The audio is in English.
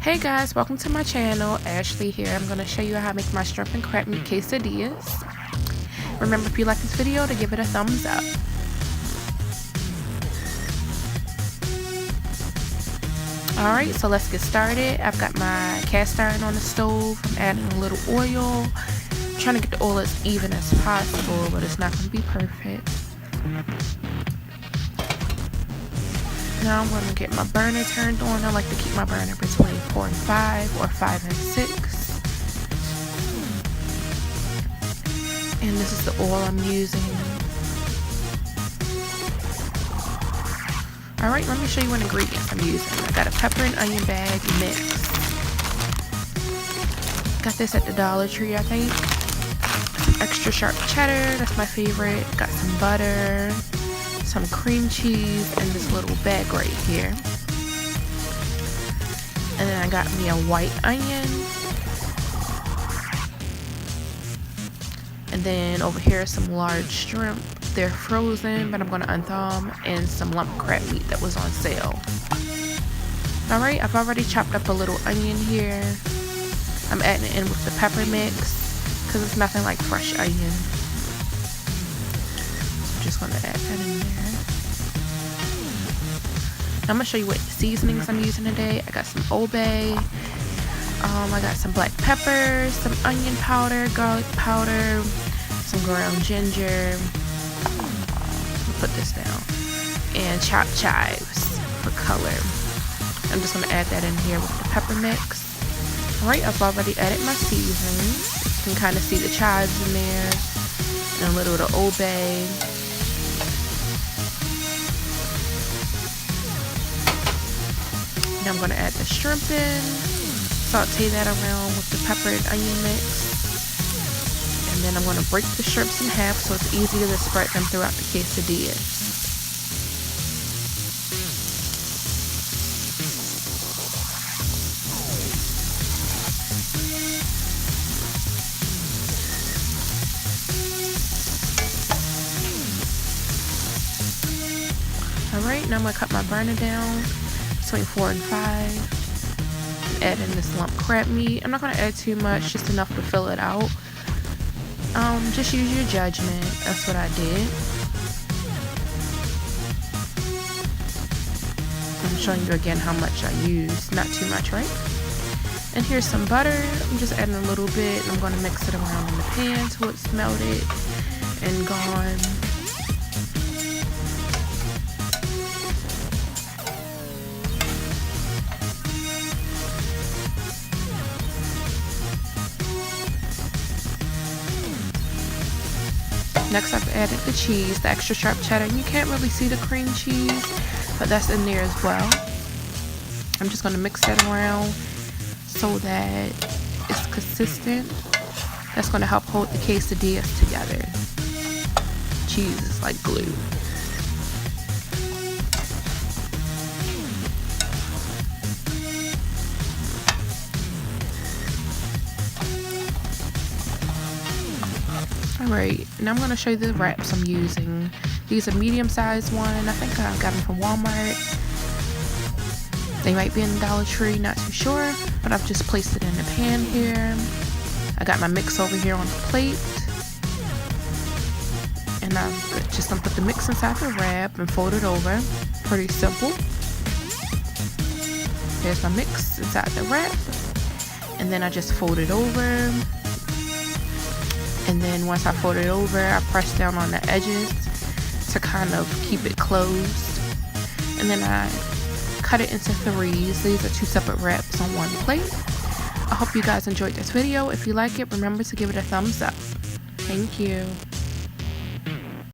Hey guys, welcome to my channel. Ashley here. I'm going to show you how to make my shrimp and crab meat quesadillas. Remember, if you like this video, to give it a thumbs up. Alright, so let's get started. I've got my cast iron on the stove. I'm adding a little oil. I'm trying to get the oil as even as possible, but it's not going to be perfect. Now I'm going to get my burner turned on. I like to keep my burner between 4 and 5 or 5 and 6. And this is the oil I'm using. Alright, let me show you what ingredients I'm using. I got a pepper and onion bag mix. Got this at the Dollar Tree, I think. Some extra sharp cheddar, that's my favorite. Got some butter, some cream cheese, and this little bag right here. And then I got me a white onion. And then over here some large shrimp. They're frozen, but I'm going to unthaw them, and some lump crab meat that was on sale. Alright, I've already chopped up a little onion here. I'm adding it in with the pepper mix because it's nothing like fresh onion. I'm just going to add that in there. I'm going to show you what seasonings I'm using today. I got some Old Bay. I got some black pepper, some onion powder, garlic powder, some ground ginger. Put this down, and chopped chives for color. I'm just going to add that in here with the pepper mix. Alright, I've already added my seasonings. You can kind of see the chives in there, and a little of the Old Bay. Now I'm going to add the shrimp in, saute that around with the pepper and onion mix. And then I'm going to break the shrimps in half so it's easier to spread them throughout the quesadillas. Alright, now I'm going to cut my burner down between 4 and 5. Add in this lump crab meat. I'm not going to add too much, just enough to fill it out. Just use your judgment. That's what I did. I'm showing you again how much I used. Not too much, right? And here's some butter. I'm just adding a little bit. I'm going to mix it around in the pan till it's melted and gone. Next, I've added the cheese, the extra sharp cheddar. And you can't really see the cream cheese, but that's in there as well. I'm just going to mix that around so that it's consistent. That's going to help hold the quesadillas together. Cheese is like glue. Alright, now I'm going to show you the wraps I'm using. These are medium-sized one. I think I got them from Walmart. They might be in the Dollar Tree, not too sure. But I've just placed it in the pan here. I got my mix over here on the plate. And I'm just going to put the mix inside the wrap and fold it over. Pretty simple. There's my mix inside the wrap. And then I just fold it over. And then once I fold it over, I press down on the edges to kind of keep it closed. And then I cut it into 3s. These are 2 separate wraps on one plate. I hope you guys enjoyed this video. If you like it, remember to give it a thumbs up. Thank you.